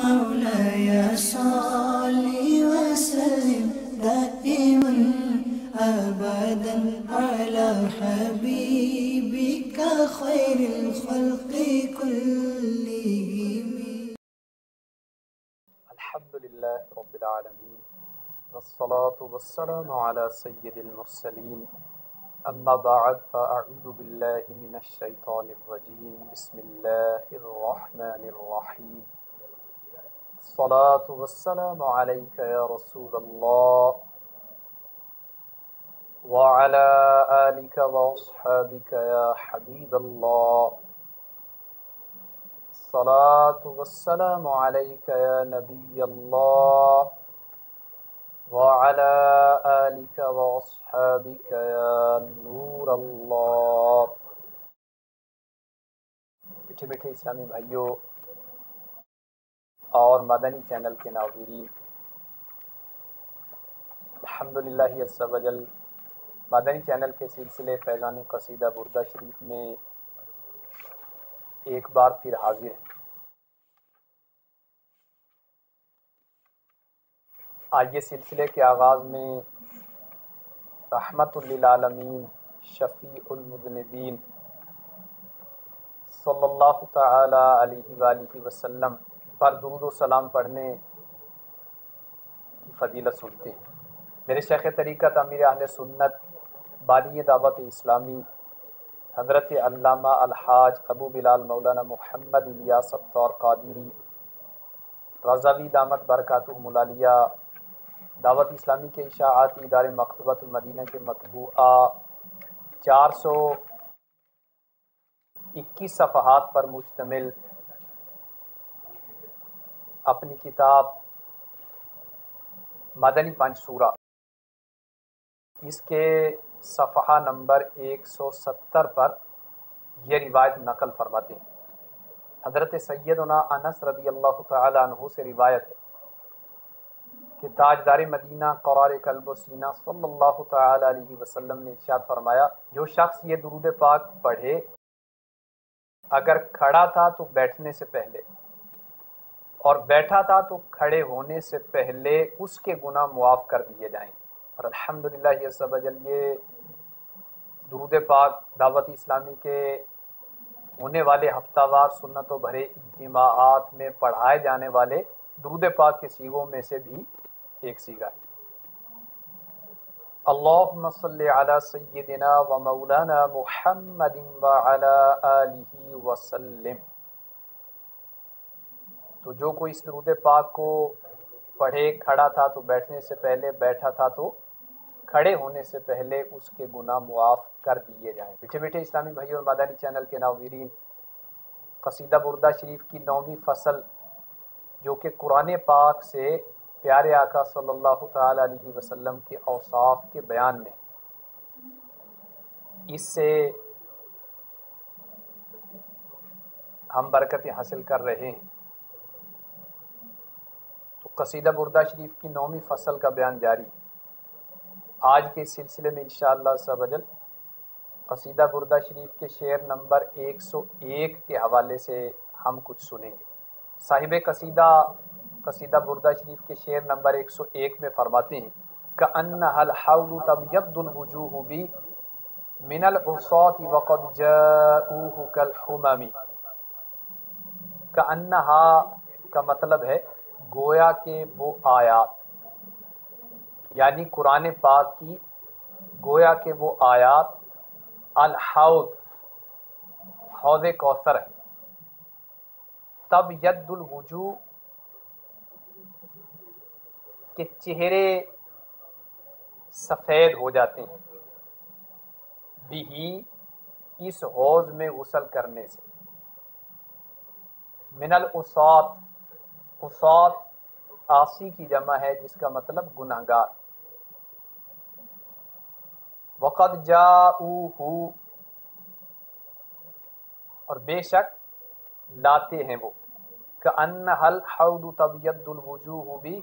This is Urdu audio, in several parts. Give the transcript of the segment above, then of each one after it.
مولاي صل وسلم دائما أبدا على حبيبك خير الخلق كلهم. الحمد لله رب العالمين والصلاة والسلام على سيد المرسلين أما بعد فأعوذ بالله من الشيطان الرجيم بسم الله الرحمن الرحيم الصلاة والسلام عليك يا رسول الله وعلى آلك وأصحابك يا حبيب الله الصلاة والسلام عليك يا نبي الله وعلى آلك وأصحابك يا نور الله. میٹھے میٹھے اسلامی بھائیوں اور مدنی چینل کے ناظرین، الحمدللہ عز و جل مدنی چینل کے سلسلے فیضان قصیدہ بردہ شریف میں ایک بار پھر حاضر ہیں۔ آئیے سلسلے کے آغاز میں رحمت للعالمین شفیع المذنبین صلی اللہ تعالی علیہ وآلہ وسلم پر درود و سلام پڑھنے کی فضیلت سنتے ہیں۔ میرے شیخ طریقت امیر اہل سنت بانی دعوت اسلامی حضرت علامہ الحاج ابو بلال مولانا محمد الیاس ستار قادری رضوی دامت برکاتہم العالیہ دعوت اسلامی کے اشاعاتی ادارے مکتبۃ المدینہ کے مطبوعہ 421 صفحات پر مشتمل اپنی کتاب مدنی پنج سورہ اس کے صفحہ نمبر 170 پر یہ روایت نقل فرماتے ہیں۔ حضرت سیدنا انس رضی اللہ تعالی عنہ سے روایت ہے کہ تاجدار مدینہ قرار قلب و سینہ صلی اللہ تعالی علیہ وسلم نے ارشاد فرمایا، جو شخص یہ درود پاک پڑھے اگر کھڑا تھا تو بیٹھنے سے پہلے اور بیٹھا تھا تو کھڑے ہونے سے پہلے اس کے گناہ معاف کر دیے جائیں۔ اور الحمدللہ عز و جل یہ درود پاک دعوت اسلامی کے ہونے والے ہفتہ وار سنتوں بھرے اجتماعات میں پڑھائے جانے والے درود پاک کے سیغوں میں سے بھی ایک سیغہ ہے۔ اللہم صلی علی سیدنا و مولانا محمد وعلی آلہ وسلم۔ تو جو کوئی اس درود پاک کو پڑھے کھڑا تھا تو بیٹھنے سے پہلے، بیٹھا تھا تو کھڑے ہونے سے پہلے اس کے گناہ معاف کر دیے جائیں۔ میٹھے میٹھے اسلامی بھائیوں اور مدنی چینل کے ناظرین، قصیدہ بردہ شریف کی 9ویں فصل جو کہ قرآن پاک سے پیارے آقا صلی اللہ تعالی علیہ وسلم کے اوصاف کے بیان میں، اس سے ہم برکتیں حاصل کر رہے ہیں۔ تو قصیدہ بردہ شریف کی 9ویں فصل کا بیان جاری ہے۔ آج کے سلسلے میں انشاءاللہ عز و جل قصیدہ بردہ شریف کے شعر نمبر 101 کے حوالے سے ہم کچھ سنیں گے۔ صاحب قصیدہ بردہ شریف کے شعر نمبر 101 میں فرماتے ہیں، کأنہا الحول تبیض الوجوہ بی من العصاة وقد جاؤوہ کالحمم۔ کأنہا کا مطلب ہے گویا کہ وہ آیات، یعنی قرآن پاک کی گویا کہ وہ آیات الحوض حوض کوثر ہے، تب ید الوجوہ کہ چہرے سفید ہو جاتے ہیں، بھی اس حوض میں غسل کرنے سے۔ من العصاة، عصاة عاصی کی جمع ہے جس کا مطلب گنہگار۔ وقد جاؤوہ، اور بے شک لاتے ہیں وہ، کأنہا الحوض تبیض الوجوہ بی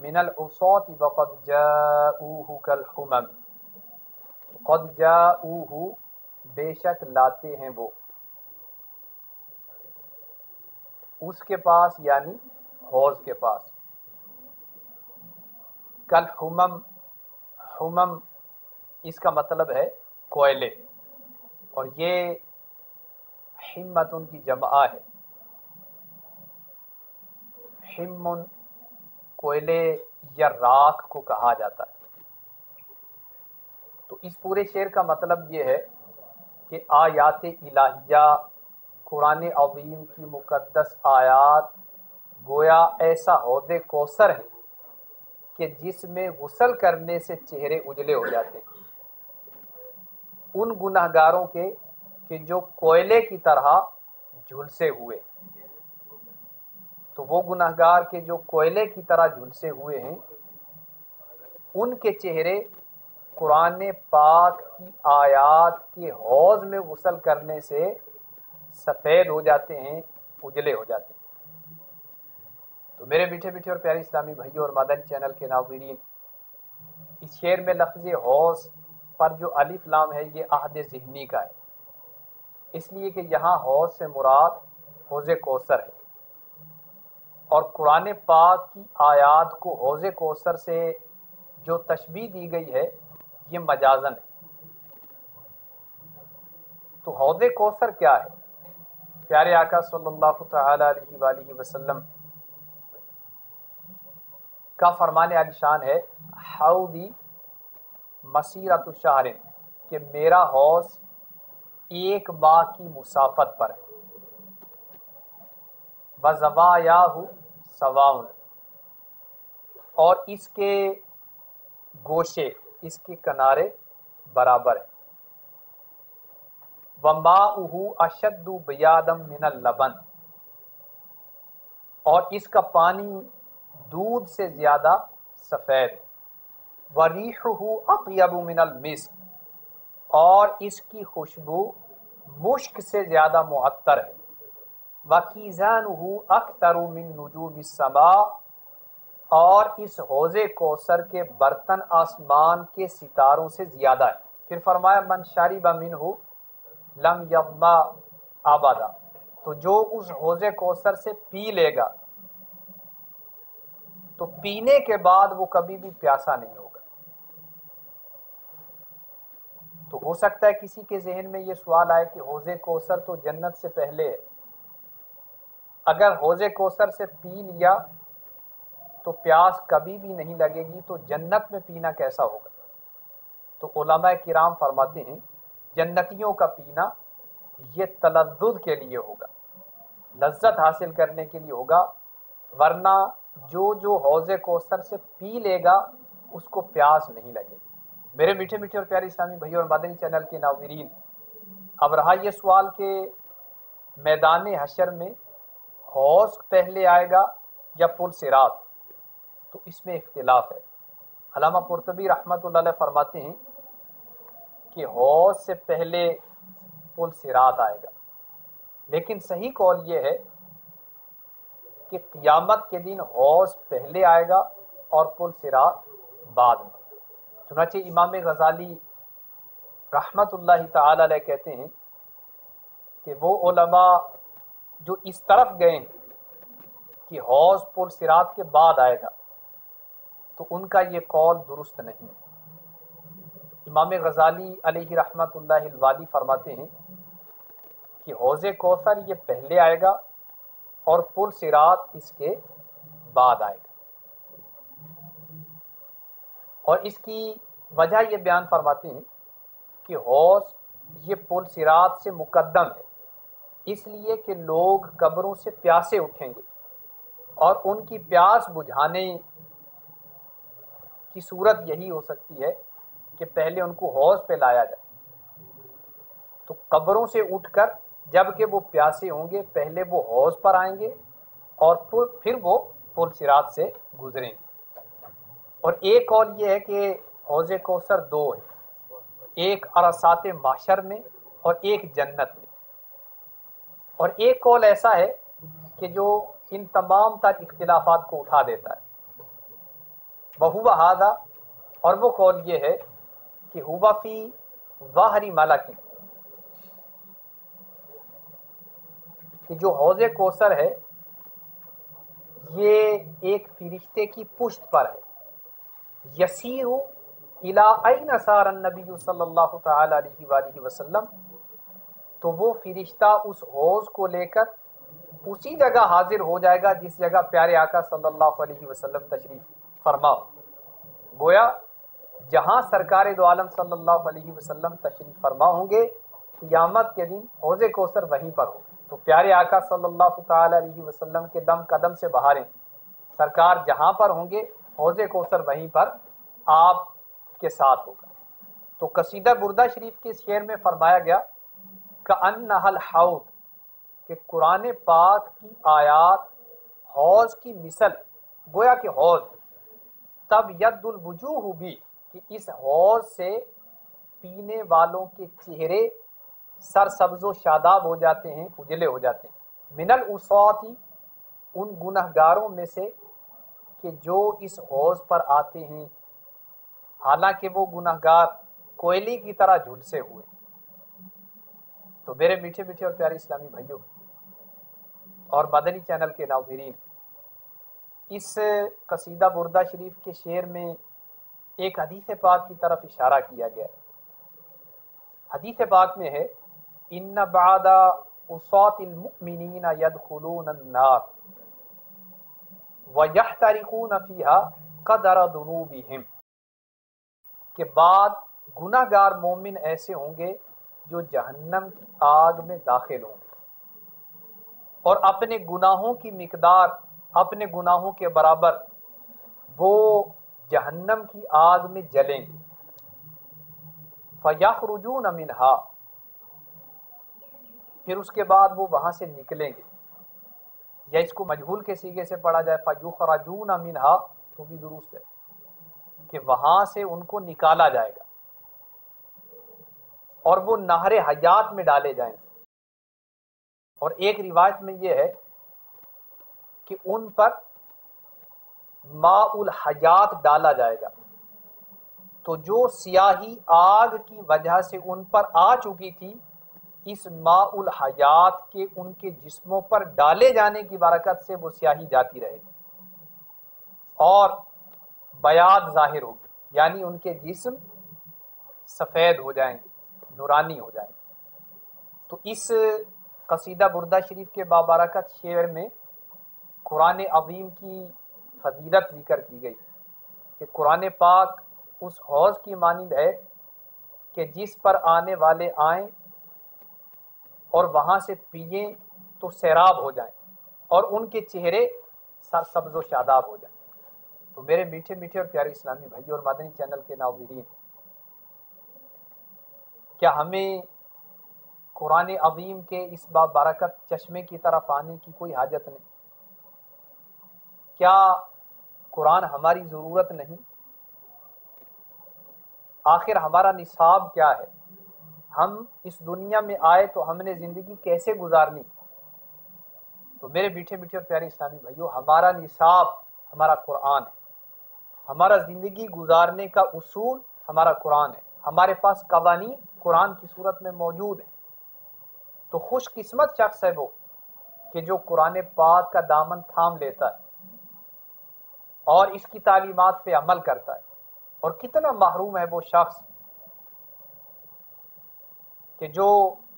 من العصاة وقد جاؤوہ کالحمم۔ قد جاؤوہ، بے شک لاتے ہیں وہ، اس کے پاس یعنی حوض کے پاس. کل حمم اس کا مطلب ہے کوئلے، اور یہ حمتن کی جمع ہے. حمن کوئلے یا راکھ کو کہا جاتا ہے. تو اس پورے شعر کا مطلب یہ ہے کہ آیات الہیہ، قرآن عظیم کی مقدس آیات گویا ایسا حوض کوثر ہے کہ جس میں غسل کرنے سے چہرے اجلے ہو جاتے ہیں ان گنہگاروں کے کہ جو کوئلے کی طرح جھلسے ہوئے. تو وہ گنہگار کے جو کوئلے کی طرح جھلسے ہوئے ہیں ان کے چہرے قرآن پاک کی آیات کے حوض میں غسل کرنے سے سفید ہو جاتے ہیں، اجلے ہو جاتے ہیں. تو میرے میٹھے میٹھے اور پیارے اسلامی بھائیوں اور مدنی چینل کے ناظرین، اس شعر میں لفظ حوض پر جو الف لام ہے یہ عہد ذہنی کا ہے، اس لیے کہ یہاں حوض سے مراد حوض کوثر ہے، اور قرآن پاک کی آیات کو حوض کوثر سے جو تشبیہ دی گئی ہے یہ مجازن ہے. تو حوض کوثر کیا ہے؟ پیارے آقا صلی اللہ تعالی علیہ وآلہ وسلم کا فرمان عالی شان ہے حوضی مسیرۃ شہر، کہ میرا حوض ایک ماہ کی مسافت پر ہے. وزوایاہ سواء، اور اس کے گوشے، اس کے کنارے برابر ہے. وماؤہ اشد بیاضا من اللبن، اور اس کا پانی دودھ سے زیادہ سفید. وریحہ اطیب من المسک، اور اس کی خوشبو مشک سے زیادہ معطر ہے. وکیزانہ اکثر من نجوم السماء، اور اس حوض کوثر کے برتن آسمان کے ستاروں سے زیادہ ہے. پھر فرمایا من شرب منہ لم یظمأ ابدا، تو جو اس حوض کوثر سے پی لے گا تو پینے کے بعد وہ کبھی بھی پیاسا نہیں ہوگا. تو ہو سکتا ہے کسی کے ذہن میں یہ سوال آئے کہ حوض کوثر تو جنت سے پہلے ہے، اگر حوض کوثر سے پی لیا تو پیاس کبھی بھی نہیں لگے گی، تو جنت میں پینا کیسا ہوگا؟ تو علماء کرام فرماتے ہیں جنتیوں کا پینا یہ تلذذ کے لیے ہوگا، لذت حاصل کرنے کے لیے ہوگا، ورنہ جو حوض کوثر سے پی لے گا اس کو پیاس نہیں لگے گی. میرے میٹھے میٹھے اور پیارے اسلامی بھائیوں اور مدنی چینل کے ناظرین، اب رہا یہ سوال کہ میدان حشر میں حوض پہلے آئے گا یا پل صراط، تو اس میں اختلاف ہے. علامہ قرطبی رحمۃ اللہ علیہ فرماتے ہیں کہ حوض سے پہلے پل صراط آئے گا، لیکن صحیح قول یہ ہے کہ قیامت کے دن حوض پہلے آئے گا اور پل صراط بعد میں. چنانچہ امام غزالی رحمت اللہ تعالی علیہ کہتے ہیں کہ وہ علماء جو اس طرف گئے ہیں کہ حوض پل صراط کے بعد آئے گا تو ان کا یہ قول درست نہیں. امام غزالی علیہ رحمت اللہ الوالی فرماتے ہیں کہ حوض کوثر یہ پہلے آئے گا اور پل صراط اس کے بعد آئے گا. اور اس کی وجہ یہ بیان فرماتے ہیں کہ حوض یہ پل صراط سے مقدم ہے، اس لیے کہ لوگ قبروں سے پیاسے اٹھیں گے اور ان کی پیاس بجھانے کی صورت یہی ہو سکتی ہے کہ پہلے ان کو حوض پہ لایا جائے. تو قبروں سے اٹھ کر جب کہ وہ پیاسے ہوں گے پہلے وہ حوض پر آئیں گے اور پھر وہ پل صراط سے گزریں گے. اور ایک قول یہ ہے کہ حوض کوثر دو ہے، ایک عرصات محشر میں اور ایک جنت میں. اور ایک قول ایسا ہے کہ جو ان تمام تر اختلافات کو اٹھا دیتا ہے، وَهُوَ هَذَا، اور وہ قول یہ ہے کہ ہوا فی ظاہری ملک، کہ جو حوض کوثر ہے یہ ایک فرشتے کی پشت پر ہے. یسیر الی این سار النبی صلی اللہ تعالی علیہ وآلہ وسلم، تو وہ فرشتہ اس حوض کو لے کر اسی جگہ حاضر ہو جائے گا جس جگہ پیارے آقا صلی اللہ علیہ وسلم تشریف فرما. گویا جہاں سرکار دو عالم صلی اللہ علیہ وسلم تشریف فرما ہوں گے قیامت کے دن حوض کوثر وہیں پر ہو. تو پیارے آقا صلی اللہ تعالی علیہ وسلم کے دم قدم سے بہاریں، سرکار جہاں پر ہوں گے حوض کوثر وہیں پر آپ کے ساتھ ہوگا. تو قصیدہ بردہ شریف کے شعر میں فرمایا گیا کأنہا الحوض، کہ قرآن پاک کی آیات حوض کی مثل، گویا کہ حوض. تب ید الوجوہ بھی، کہ اس حوض سے پینے والوں کے چہرے سرسبز و شاداب ہو جاتے ہیں، اجلے ہو جاتے ہیں. من العصاتی، ان گنہگاروں میں سے کہ جو اس حوض پر آتے ہیں حالانکہ وہ گنہگار کوئلی کی طرح جھلسے ہوئے. تو میرے میٹھے میٹھے اور پیارے اسلامی بھائیوں اور مدنی چینل کے ناظرین، اس قصیدہ بردہ شریف کے شعر میں ایک حدیث پاک کی طرف اشارہ کیا گیا. حدیث پاک میں ہے ان بعد عصاة المؤمنین يدخلون النار ويحترقون فيها قدر ذنوبهم، کہ بعد گناہ گار مومن ایسے ہوں گے جو جہنم کی آگ میں داخل ہوں گے اور اپنے گناہوں کی مقدار، اپنے گناہوں کے برابر وہ جہنم کی آگ میں جلیں گے. فَيَخْرُجُونَ مِنْهَا، پھر اس کے بعد وہ وہاں سے نکلیں گے، یا اس کو مجہول کے صیغے سے پڑھا جائے فَيُخْرَجُونَ مِنْهَا تو بھی درست ہے کہ وہاں سے ان کو نکالا جائے گا اور وہ نہر حیات میں ڈالے جائیں گے. اور ایک روایت میں یہ ہے کہ ان پر ماء الحیات ڈالا جائے گا. تو جو سیاہی آگ کی وجہ سے ان پر آ چکی تھی، اس ماء الحیات کے ان کے جسموں پر ڈالے جانے کی برکت سے وہ سیاہی جاتی رہے گی اور بیاض ظاہر ہوگی، یعنی ان کے جسم سفید ہو جائیں گے، نورانی ہو جائیں گے. تو اس قصیدہ بردہ شریف کے بابرکت شعر میں قرآن عظیم کی فضیلت ذکر کی گئی کہ قرآن پاک اس حوض کی مانند ہے کہ جس پر آنے والے آئیں اور وہاں سے پئیں تو سیراب ہو جائیں اور ان کے چہرے سبز و شاداب ہو جائیں. تو میرے میٹھے میٹھے اور پیارے اسلامی بھائی اور مدنی چینل کے ناظرین، کیا ہمیں قرآن عظیم کے اس بابرکت چشمے کی طرف آنے کی کوئی حاجت نہیں؟ کیا قرآن ہماری ضرورت نہیں؟ آخر ہمارا نصاب کیا ہے؟ ہم اس دنیا میں آئے تو ہم نے زندگی کیسے گزارنی؟ تو میرے میٹھے میٹھے اور پیارے اسلامی بھائیوں، ہمارا نصاب ہمارا قرآن ہے. ہمارا زندگی گزارنے کا اصول ہمارا قرآن ہے. ہمارے پاس قوانین قرآن کی صورت میں موجود ہیں. تو خوش قسمت شخص ہے وہ کہ جو قرآن پاک کا دامن تھام لیتا ہے اور اس کی تعلیمات پہ عمل کرتا ہے. اور کتنا محروم ہے وہ شخص کہ جو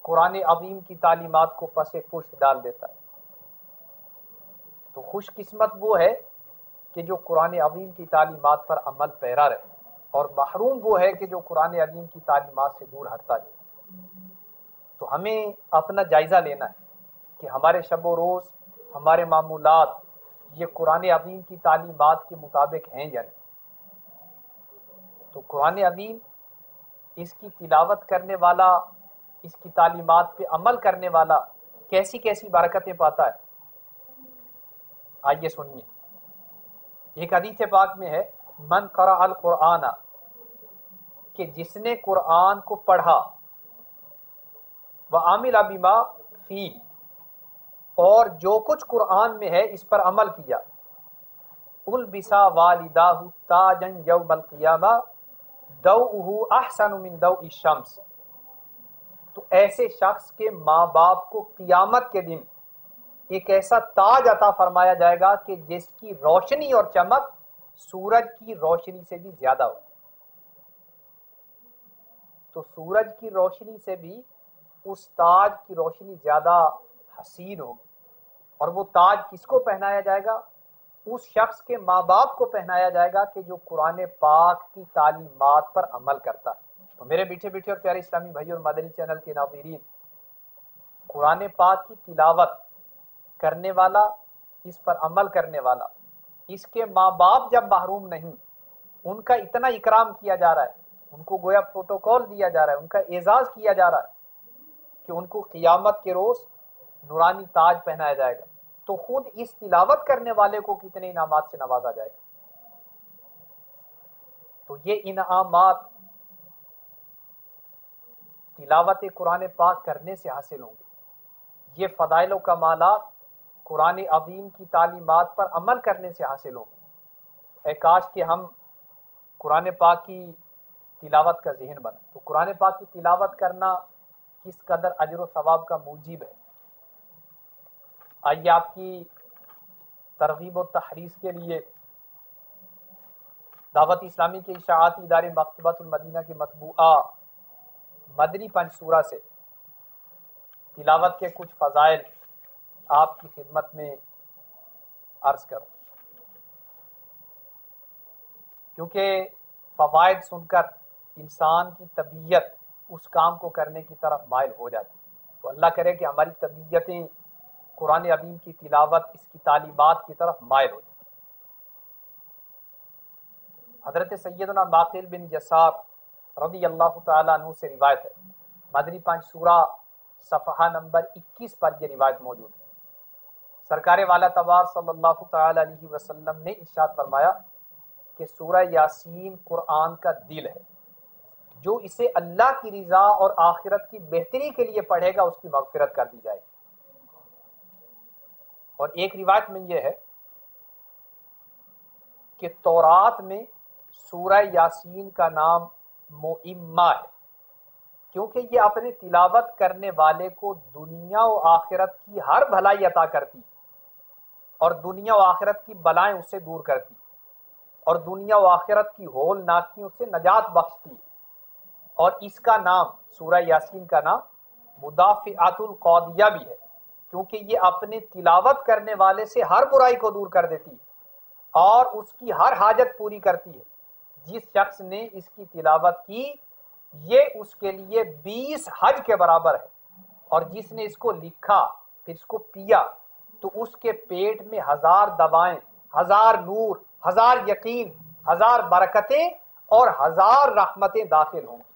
قرآن عظیم کی تعلیمات کو پس پشت ڈال دیتا ہے. تو خوش قسمت وہ ہے کہ جو قرآن عظیم کی تعلیمات پر عمل پیرا رہے، اور محروم وہ ہے کہ جو قرآن عظیم کی تعلیمات سے دور ہٹتا جائے. تو ہمیں اپنا جائزہ لینا ہے کہ ہمارے شب و روز، ہمارے معمولات یہ قرآن عظیم کی تعلیمات کے مطابق ہیں یا نہیں. تو قرآن عظیم، اس کی تلاوت کرنے والا، اس کی تعلیمات پہ عمل کرنے والا کیسی کیسی برکتیں پاتا ہے. آئیے سنیے. ایک حدیث پاک میں ہے من قرأ القرآن، کہ جس نے قرآن کو پڑھا، وعمل بما فیہ، اور جو کچھ قرآن میں ہے اس پر عمل کیا، البسا والداہ تاجا یوم القیامہ ضوءہ احسن من ضوء الشمس، تو ایسے شخص کے ماں باپ کو قیامت کے دن ایک ایسا تاج عطا فرمایا جائے گا کہ جس کی روشنی اور چمک سورج کی روشنی سے بھی زیادہ ہو. تو سورج کی روشنی سے بھی اس تاج کی روشنی زیادہ حسین ہوگی. اور وہ تاج کس کو پہنایا جائے گا؟ اس شخص کے ماں باپ کو پہنایا جائے گا کہ جو قرآن پاک کی تعلیمات پر عمل کرتا ہے. تو میرے میٹھے میٹھے اور پیارے اسلامی بھائی اور مدنی چینل کے ناظرین، قرآن پاک کی تلاوت کرنے والا، اس پر عمل کرنے والا، اس کے ماں باپ جب محروم نہیں، ان کا اتنا اکرام کیا جا رہا ہے، ان کو گویا پروٹوکول دیا جا رہا ہے، ان کا اعزاز کیا جا رہا ہے کہ ان کو قیامت کے روز نورانی تاج پہنایا جائے گا. تو خود اس تلاوت کرنے والے کو کتنے انعامات سے نوازا جائے گا. تو یہ انعامات تلاوت قرآن پاک کرنے سے حاصل ہوں گے. یہ فضائل و کمالات قرآن عظیم کی تعلیمات پر عمل کرنے سے حاصل ہوں گے. اے کاش کہ ہم قرآن پاک کی تلاوت کا ذہن بنا. تو قرآن پاک کی تلاوت کرنا کس قدر اجر و ثواب کا موجب ہے. آئیے آپ کی ترغیب و تحریض کے لیے دعوت اسلامی کے اشاعتی ادارے مکتبۃ المدینہ کی مطبوعہ مدنی پنج سورہ سے تلاوت کے کچھ فضائل آپ کی خدمت میں عرض کروں، کیونکہ فوائد سن کر انسان کی طبیعت اس کام کو کرنے کی طرف مائل ہو جاتی. تو اللہ کرے کہ ہماری طبیعتیں قرآن عظیم کی تلاوت، اس کی تعلیمات کی طرف مائل ہو جائیں. حضرت سیدنا معقل بن یسار رضی اللہ تعالیٰ عنہ سے روایت ہے، مدنی پنج سورہ صفحہ نمبر 21 پر یہ روایت موجود ہے. سرکار والا تبار صلی اللہ تعالیٰ علیہ وسلم نے ارشاد فرمایا کہ سورہ یاسین قرآن کا دل ہے. جو اسے اللہ کی رضا اور آخرت کی بہتری کے لیے پڑھے گا اس کی مغفرت کر دی جائے گی. اور ایک روایت میں یہ ہے کہ تورات میں سورہ یاسین کا نام مؤمہ ہے، کیونکہ یہ اپنے تلاوت کرنے والے کو دنیا و آخرت کی ہر بھلائی عطا کرتی اور دنیا و آخرت کی بلائیں اسے دور کرتی اور دنیا و آخرت کی ہول ناکیوں سے نجات بخشتی. اور اس کا نام، سورہ یاسین کا نام مدافعۃ القاضیہ بھی ہے، کیونکہ یہ اپنے تلاوت کرنے والے سے ہر برائی کو دور کر دیتی اور اس کی ہر حاجت پوری کرتی ہے. جس شخص نے اس کی تلاوت کی یہ اس کے لیے 20 حج کے برابر ہے، اور جس نے اس کو لکھا پھر اس کو پیا تو اس کے پیٹ میں 1000 دوائیں، 1000 نور، 1000 یقین، 1000 برکتیں اور 1000 رحمتیں داخل ہوں گی،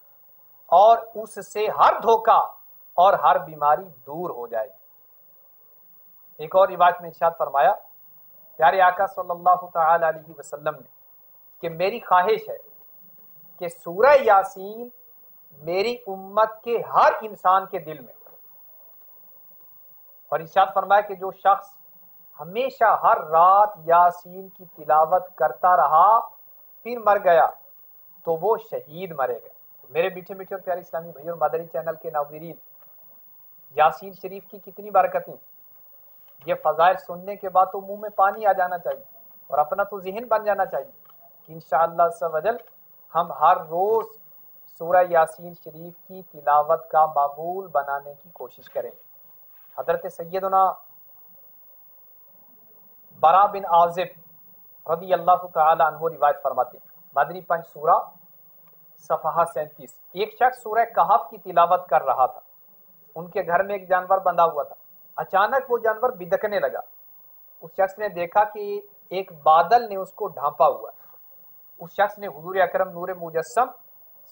اور اس سے ہر دھوکہ اور ہر بیماری دور ہو جائے گی. ایک اور روایت میں ارشاد فرمایا پیارے آقا صلی اللہ تعالی علیہ وسلم نے کہ میری خواہش ہے کہ سورہ یاسین میری امت کے ہر انسان کے دل میں. اور ارشاد فرمایا کہ جو شخص ہمیشہ ہر رات یاسین کی تلاوت کرتا رہا پھر مر گیا تو وہ شہید مرے گا. میرے میٹھے میٹھے اور پیارے اسلامی بھائی اور مدنی چینل کے ناظرین، یاسین شریف کی کتنی برکتیں. یہ فضائل سننے کے بعد تو منہ میں پانی آ جانا چاہیے اور اپنا تو ذہن بن جانا چاہیے کہ انشاءاللہ عز و جل ہم ہر روز سورہ یاسین شریف کی تلاوت کا معمول بنانے کی کوشش کریں. حضرت سیدنا برا بن عازب رضی اللہ تعالی عنہ روایت فرماتے ہیں، مدنی پنج سورہ صفحہ 37، ایک شخص سورہ کہف کی تلاوت کر رہا تھا. ان کے گھر میں ایک جانور بندھا ہوا تھا. اچانک وہ جانور بدکنے لگا. اس شخص نے دیکھا کہ ایک بادل نے اس کو ڈھانپا ہوا. اس شخص نے حضور اکرم نور مجسم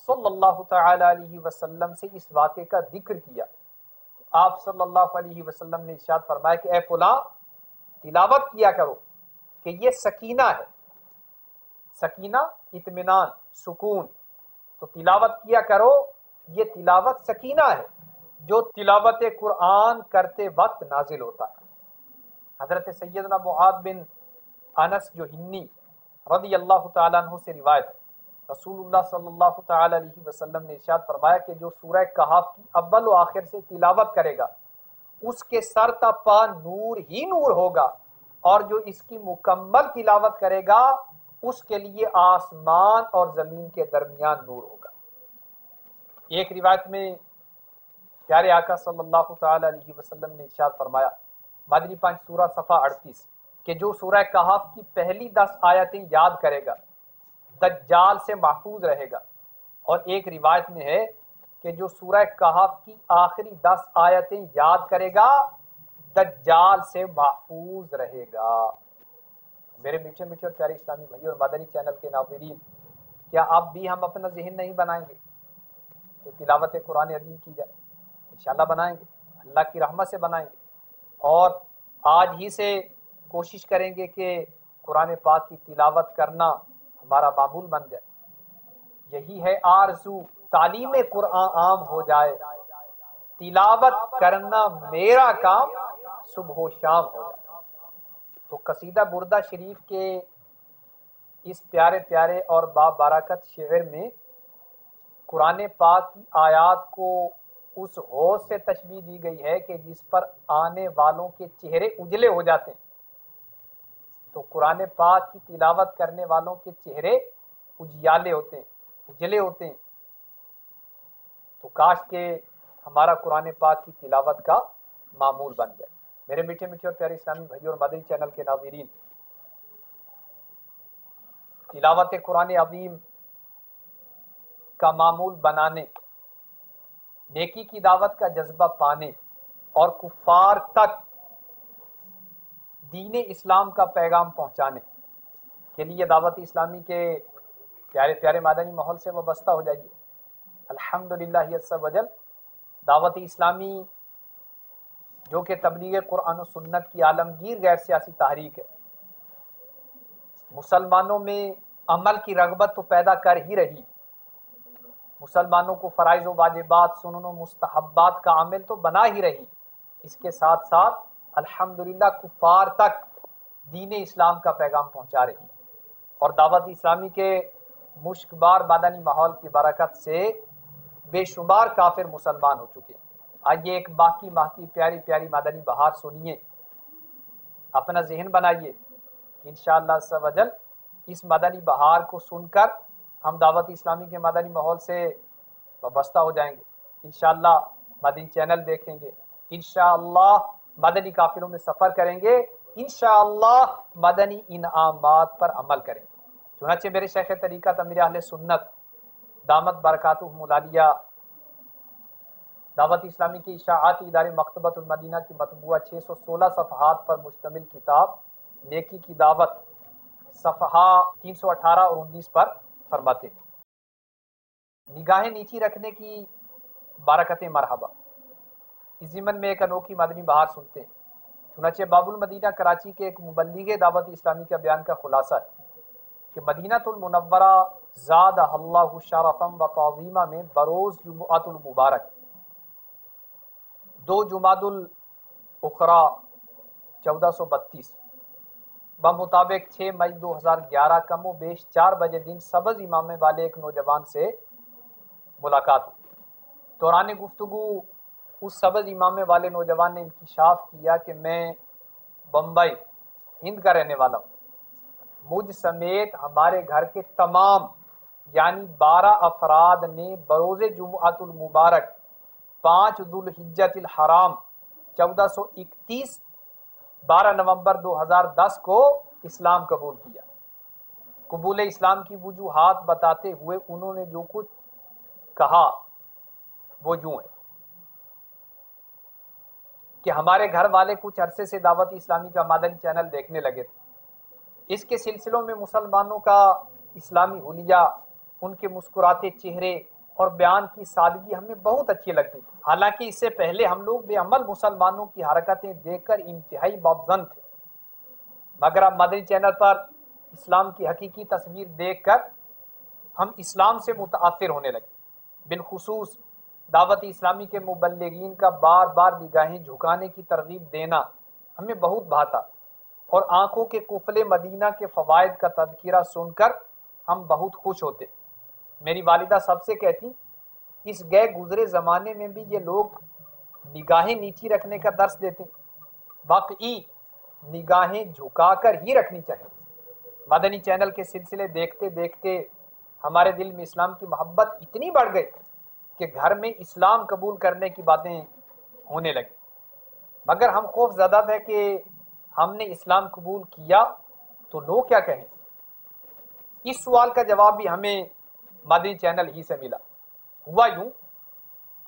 صلی اللہ تعالی علیہ وسلم سے اس واقعے کا ذکر کیا. آپ صلی اللہ علیہ وسلم نے ارشاد فرمایا کہ اے فلاں تلاوت کیا کرو کہ یہ سکینہ ہے. سکینہ اطمینان، سکون. تو تلاوت کیا کرو، یہ تلاوت سکینہ ہے جو تلاوت قرآن کرتے وقت نازل ہوتا ہے. حضرت سیدنا معاذ بن انس جوہنی رضی اللہ تعالیٰ عنہ سے روایت ہے، رسول اللہ صلی اللہ تعالی علیہ وسلم نے ارشاد فرمایا کہ جو سورہ کہف کی اول و آخر سے تلاوت کرے گا اس کے سر تا پا نور ہی نور ہوگا، اور جو اس کی مکمل تلاوت کرے گا اس کے لیے آسمان اور زمین کے درمیان نور ہوگا۔ ایک روایت میں پیارے آقا صلی اللہ تعالی علیہ وسلم نے ارشاد فرمایا، مدنی پنج سورہ صفحہ 38، کہ جو سورہ کہف کی پہلی 10 آیتیں یاد کرے گا دجال سے محفوظ رہے گا، اور ایک روایت میں ہے کہ جو سورہ کہف کی آخری 10 آیتیں یاد کرے گا دجال سے محفوظ رہے گا۔ میرے میٹھے میٹھے اور پیارے اسلامی بھائی اور مدنی چینل کے ناظرین، کیا اب بھی ہم اپنا ذہن نہیں بنائیں گے کہ تلاوت قرآن عظیم کی جائے؟ انشاءاللہ بنائیں گے، اللہ کی رحمت سے بنائیں گے، اور آج ہی سے کوشش کریں گے کہ قرآن پاک کی تلاوت کرنا ہمارا معمول بن جائے۔ یہی ہے آرزو، تعلیم قرآن عام ہو جائے، تلاوت کرنا میرا کام صبح و شام ہو جائے۔ تو قصیدہ بردہ شریف کے اس پیارے پیارے اور بابرکت شعر میں قرآن پاک کی آیات کو اس حوض سے تشبیہ دی گئی ہے کہ جس پر آنے والوں کے چہرے اجلے ہو جاتے ہیں۔ تو قرآن پاک کی تلاوت کرنے والوں کے چہرے اجیالے ہوتے ہیں، اجلے ہوتے ہیں۔ تو کاش کہ ہمارا قرآن پاک کی تلاوت کا معمول بن جائے۔ میرے میٹھے میٹھے اور پیارے اسلامی بھائی اور مدنی چینل کے ناظرین، تلاوت قرآن عظیم کا معمول بنانے، نیکی کی دعوت کا جذبہ پانے اور کفار تک دین اسلام کا پیغام پہنچانے کے لیے دعوت اسلامی کے پیارے پیارے مدنی ماحول سے وابستہ ہو جائیے۔ الحمدللہ عز وجل دعوت اسلامی جو کہ تبلیغ قرآن و سنت کی عالمگیر غیر سیاسی تحریک ہے، مسلمانوں میں عمل کی رغبت تو پیدا کر ہی رہی، مسلمانوں کو فرائض و واجبات، سنن و مستحبات کا عامل تو بنا ہی رہی، اس کے ساتھ ساتھ الحمدللہ کفار تک دین اسلام کا پیغام پہنچا رہی، اور دعوت اسلامی کے مشکبار مدنی ماحول کی برکت سے بے شمار کافر مسلمان ہو چکے ہیں۔ آئیے ایک باقی ماہ کی پیاری پیاری مدنی بہار سنیے، اپنا ذہن بنائیے کہ انشاءاللہ عز و جل اس مدنی بہار کو سن کر ہم دعوت اسلامی کے مدنی ماحول سے وابستہ ہو جائیں گے، انشاءاللہ مدنی چینل دیکھیں گے، انشاءاللہ مدنی قافلوں میں سفر کریں گے، انشاءاللہ مدنی انعامات پر عمل کریں گے۔ چنانچہ میرے شیخ طریقت امیر اہل سنت دامت برکاتہم العالیہ دعوت اسلامی کی اشاعاتی ادارے مکتبۃ المدینہ کی مطبوعہ 616 صفحات پر مشتمل کتاب نیکی کی دعوت صفحہ 318 اور 19 پر فرماتے ہیں، نگاہیں نیچی رکھنے کی برکت مرحبا۔ اس ضمن میں ایک انوکھی مدنی بہار سنتے ہیں۔ چنانچہ باب المدینہ کراچی کے ایک مبلغ دعوت اسلامی کا بیان کا خلاصہ ہے کہ مدینہ المنورہ زادہ اللہ شرفا و تعظیمہ میں بروز جمعۃ المبارک 2 جمادی الاخری 1432 بمطابق 6 مئی 2011 کم و بیش 4 بجے دن سبز امامے والے ایک نوجوان سے ملاقات ہوئی۔ دوران گفتگو اس سبز امامے والے نوجوان نے انکشاف کیا کہ میں بمبئی ہند کا رہنے والا ہوں، مجھ سمیت ہمارے گھر کے تمام یعنی 12 افراد نے بروز جمعۃ المبارک 5 ذوالحجۃ الحرام 1431 12 نومبر 2010 کو اسلام قبول کیا۔ قبول اسلام کی وجوہات بتاتے ہوئے انہوں نے جو کچھ کہا وہ یوں ہے کہ ہمارے گھر والے کچھ عرصے سے دعوت اسلامی کا مدنی چینل دیکھنے لگے تھے، اس کے سلسلوں میں مسلمانوں کا اسلامی حلیہ، ان کے مسکراتے چہرے اور بیان کی سادگی ہمیں بہت اچھی لگتی تھی، حالانکہ اس سے پہلے ہم لوگ بے عمل مسلمانوں کی حرکتیں دیکھ کر انتہائی باوزن تھے، مگر اب مدنی چینل پر اسلام کی حقیقی تصویر دیکھ کر ہم اسلام سے متاثر ہونے لگے۔ بالخصوص دعوت اسلامی کے مبلغین کا بار بار نگاہیں جھکانے کی ترغیب دینا ہمیں بہت بھاتا، اور آنکھوں کے قفل مدینہ کے فوائد کا تذکرہ سن کر ہم بہت خوش ہوتے۔ میری والدہ سب سے کہتی، اس گئے گزرے زمانے میں بھی یہ لوگ نگاہیں نیچی رکھنے کا درس دیتے ہیں. واقعی نگاہیں جھکا کر ہی رکھنی چاہیے. مدنی چینل کے سلسلے دیکھتے دیکھتے ہمارے دل میں اسلام کی محبت اتنی بڑھ گئی کہ گھر میں اسلام قبول کرنے کی باتیں ہونے لگی. مگر ہم خوف زدہ تھے کہ ہم نے اسلام قبول کیا تو لوگ کیا کہیں. اس سوال کا جواب بھی ہمیں مدنی چینل ہی سے ملا. ہوا یوں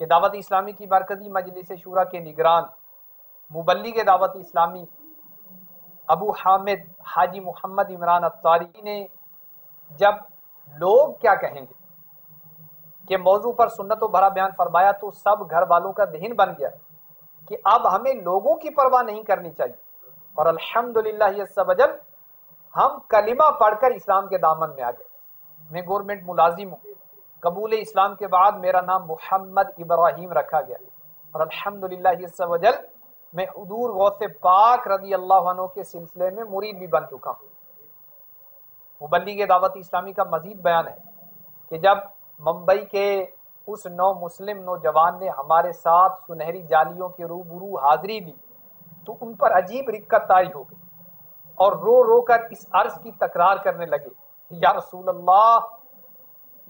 کہ دعوت اسلامی کی مرکزی مجلس شورا کے نگران مبلغ دعوت اسلامی ابو حامد حاجی محمد عمران اتاری نے جب لوگ کیا کہیں گے کہ موضوع پر سنت و بھرا بیان فرمایا تو سب گھر والوں کا ذہن بن گیا کہ اب ہمیں لوگوں کی پرواہ نہیں کرنی چاہیے. اور الحمدللہ عز وجل ہم کلمہ پڑھ کر اسلام کے دامن میں آ گئے. میں گورنمنٹ ملازم ہوں. قبول اسلام کے بعد میرا نام محمد ابراہیم رکھا گیا اور الحمدللہ عز وجل میں حضور غوث پاک رضی اللہ عنہ کے سلسلے میں مرید بھی بن چکا ہوں. مبلغ دعوت اسلامی کا مزید بیان ہے کہ جب ممبئی کے اس نو مسلم نوجوان نے ہمارے ساتھ سنہری جالیوں کے روبرو حاضری دی تو ان پر عجیب رقت طاری ہو گئی اور رو رو کر اس عرض کی تکرار کرنے لگے, یا رسول اللہ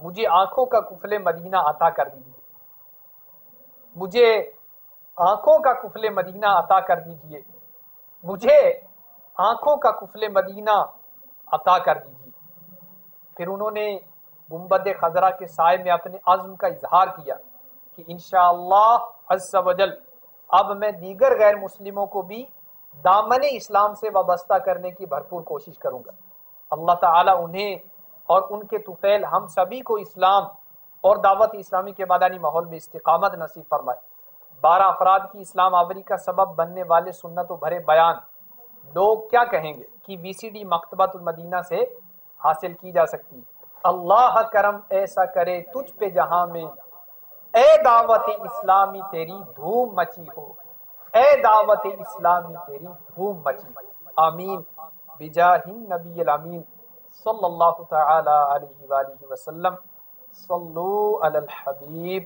مجھے آنکھوں کا کفل مدینہ عطا کر دیجیے, مجھے آنکھوں کا کفل مدینہ عطا کر دیجیے, مجھے آنکھوں کا کفل مدینہ عطا کر دیجیے. پھر انہوں نے گنبد خضرا کے سائے میں اپنے عزم کا اظہار کیا کہ انشاءاللہ عز وجل اب میں دیگر غیر مسلموں کو بھی دامن اسلام سے وابستہ کرنے کی بھرپور کوشش کروں گا. اللہ تعالیٰ انہیں اور ان کے طفیل ہم سبھی کو اسلام اور دعوت اسلامی کے مدنی ماحول میں استقامت نصیب فرمائے. 12 افراد کی اسلام آوری کا سبب بننے والے سنت و بھرے بیان لوگ کیا کہیں گے کہ VCD مکتبۃ المدینہ سے حاصل کی جا سکتی ہے. اللہ کرم ایسا کرے تجھ پہ جہاں میں, اے دعوت اسلامی تیری دھوم مچی ہو, اے دعوت اسلامی تیری دھوم مچی. آمین بجاہ النبی الامین صلی اللہ تعالی علیہ وآلہ وسلم. صلو علی الحبیب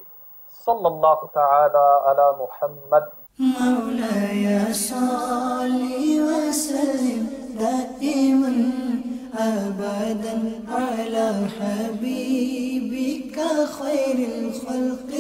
صلی اللہ تعالی علی محمد. مولاي صل وسلم دائما أبدا على حبيبك خير الخلق